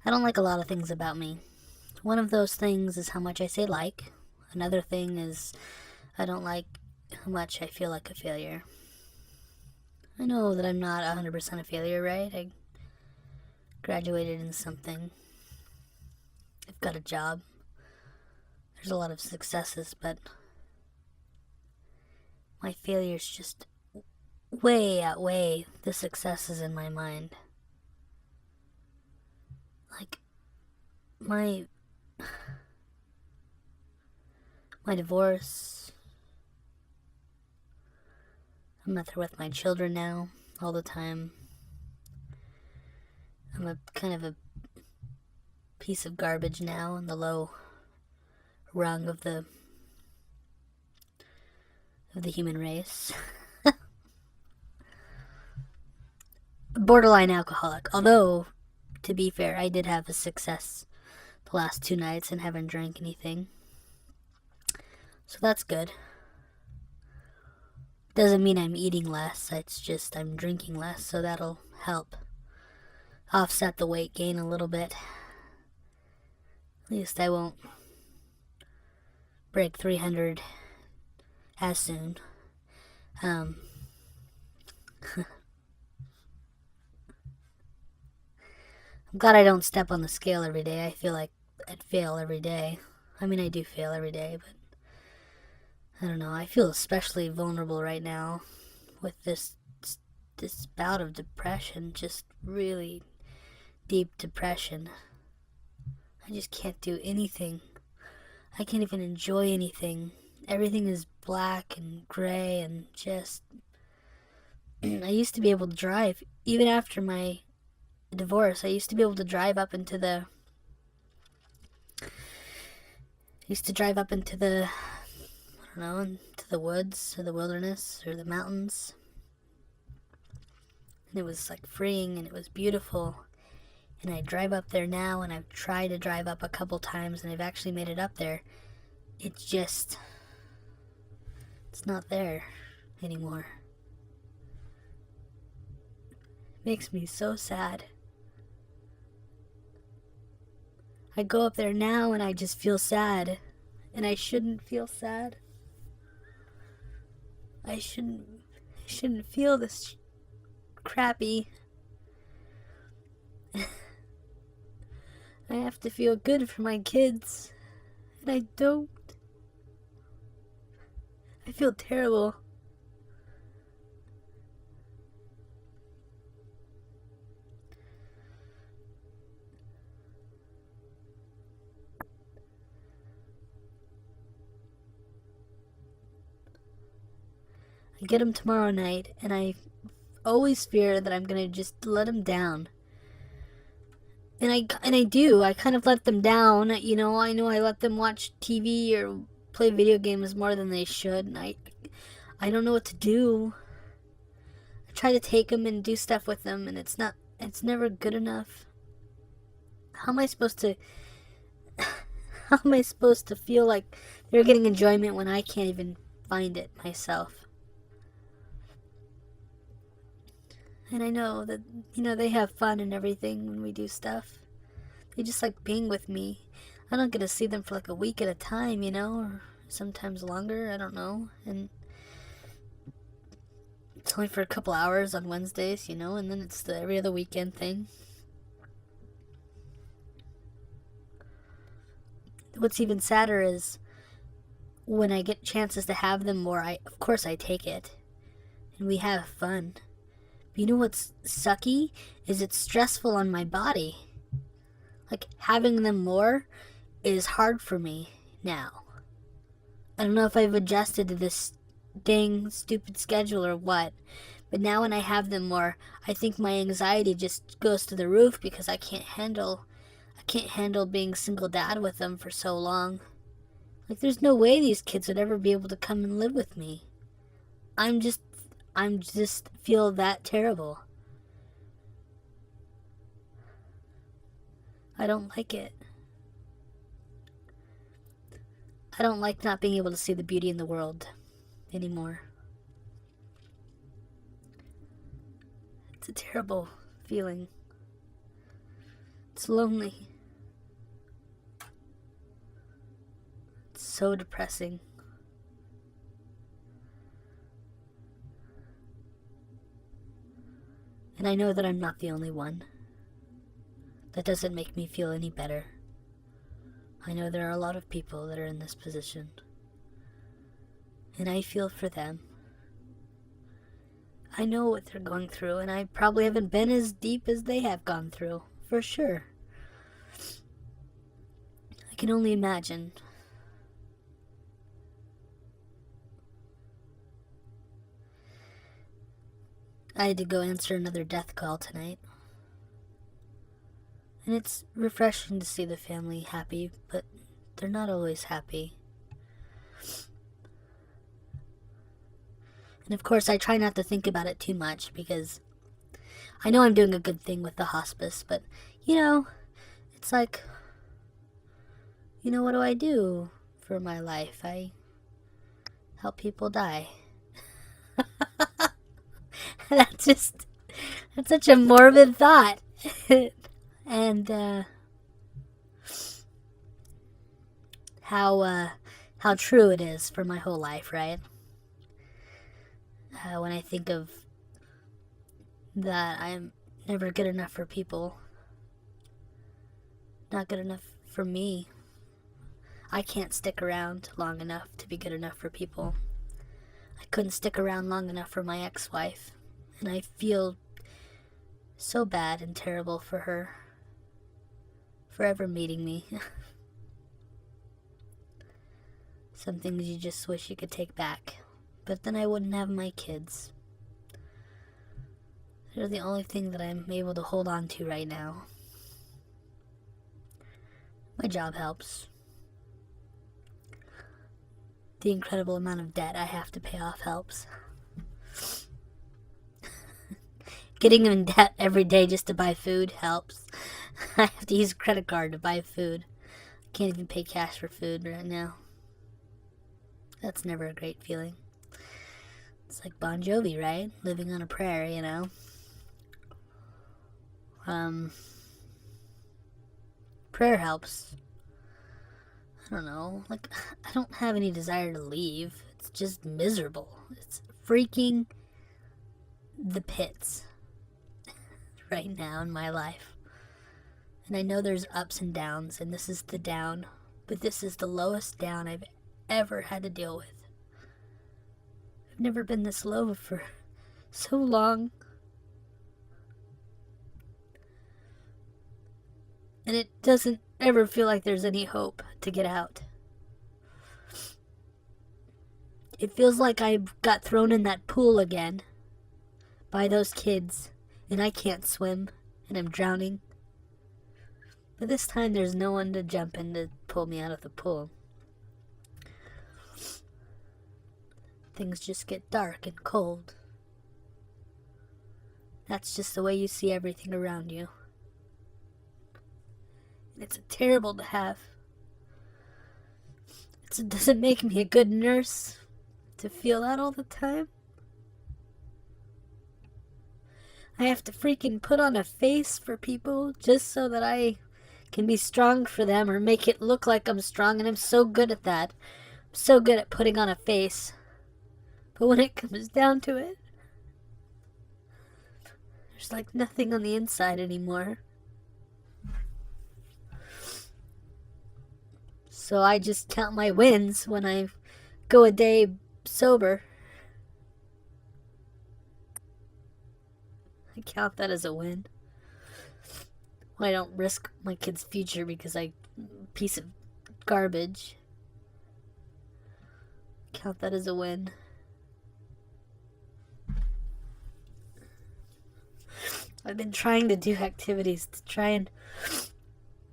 I don't like a lot of things about me. One of those things is how much I say like. Another thing is I don't like how much I feel like a failure. I know that I'm not 100% a failure, right? I graduated in something. I've got a job. There's a lot of successes, but my failures just way outweigh the successes in my mind. Like, my divorce. I'm not there with my children now all the time. I'm a kind of a piece of garbage now on the low rung of the human race. Borderline alcoholic. Although, to be fair, I did have a success the last 2 nights and haven't drank anything. So that's good. Doesn't mean I'm eating less, it's just I'm drinking less, so that'll help offset the weight gain a little bit. At least I won't break 300 as soon. I'm glad I don't step on the scale every day. I feel like I'd fail every day. I mean, I do fail every day, but I don't know. I feel especially vulnerable right now with this bout of depression, just really deep depression. I just can't do anything. I can't even enjoy anything. Everything is black and gray and just... I used to be able to drive. Even after my divorce, I used to be able to drive up into the... I don't know, into the woods or the wilderness or the mountains. And it was like freeing and it was beautiful. And I drive up there now, and I've tried to drive up a couple times, and I've actually made it up there. It's not there anymore. It makes me so sad. I go up there now and I just feel sad. And I shouldn't feel sad. I shouldn't feel this crappy. I have to feel good for my kids. And I don't. I feel terrible. I get him tomorrow night, and I always fear that I'm gonna just let him down. And I do. I kind of let them down. You know I let them watch TV or play video games more than they should, and I don't know what to do. I try to take them and do stuff with them, and it's never good enough. How am I supposed to feel like they're getting enjoyment when I can't even find it myself? And I know that, they have fun and everything when we do stuff. They just like being with me. I don't get to see them for like a week at a time, or sometimes longer, I don't know. And it's only for a couple hours on Wednesdays, and then it's the every other weekend thing. What's even sadder is when I get chances to have them more, of course I take it. And we have fun. But you know what's sucky? Is it's stressful on my body. Like, having them more is hard for me now. I don't know if I've adjusted to this dang stupid schedule or what, but now when I have them more, I think my anxiety just goes to the roof because I can't handle being single dad with them for so long. Like, there's no way these kids would ever be able to come and live with me. I'm just feel that terrible. I don't like it. I don't like not being able to see the beauty in the world anymore. It's a terrible feeling. It's lonely. It's so depressing. And I know that I'm not the only one. That doesn't make me feel any better. I know there are a lot of people that are in this position. And I feel for them. I know what they're going through, and I probably haven't been as deep as they have gone through, for sure. I can only imagine. I had to go answer another death call tonight. And it's refreshing to see the family happy, but they're not always happy. And of course, I try not to think about it too much because I know I'm doing a good thing with the hospice, but, it's like, what do I do for my life? I help people die. That's such a morbid thought. And, how true it is for my whole life, right? When I think of that I'm never good enough for people. Not good enough for me. I can't stick around long enough to be good enough for people. I couldn't stick around long enough for my ex-wife. And I feel so bad and terrible for her. For ever meeting me. Some things you just wish you could take back. But then I wouldn't have my kids. They're the only thing that I'm able to hold on to right now. My job helps. The incredible amount of debt I have to pay off helps. Getting in debt every day just to buy food helps. I have to use a credit card to buy food. I can't even pay cash for food right now. That's never a great feeling. It's like Bon Jovi, right? Living on a prayer, Prayer helps. I don't know. Like, I don't have any desire to leave. It's just miserable. It's freaking the pits right now in my life. And I know there's ups and downs, and this is the down. But this is the lowest down I've ever had to deal with. I've never been this low for so long. And it doesn't ever feel like there's any hope to get out. It feels like I got thrown in that pool again by those kids, and I can't swim, and I'm drowning. But this time there's no one to jump in to pull me out of the pool. Things just get dark and cold. That's just the way you see everything around you. It's terrible to have. It doesn't make me a good nurse to feel that all the time. I have to freaking put on a face for people just so that I can be strong for them or make it look like I'm strong, and I'm so good at that. I'm so good at putting on a face. But when it comes down to it, there's like nothing on the inside anymore. So I just count my wins when I go a day sober. I count that as a win. I don't risk my kid's future because I'm a piece of garbage. Count that as a win. I've been trying to do activities to try and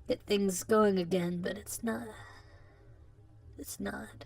get things going again, but it's not. It's not.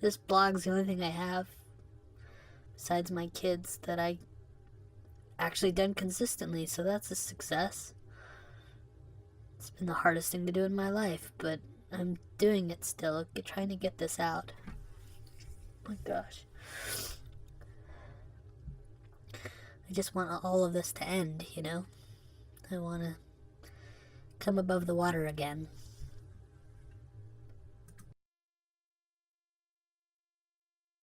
This blog's the only thing I have, besides my kids, that I actually done consistently, so that's a success. It's been the hardest thing to do in my life, but I'm doing it still, trying to get this out. Oh my gosh. I just want all of this to end, you know? I want to come above the water again.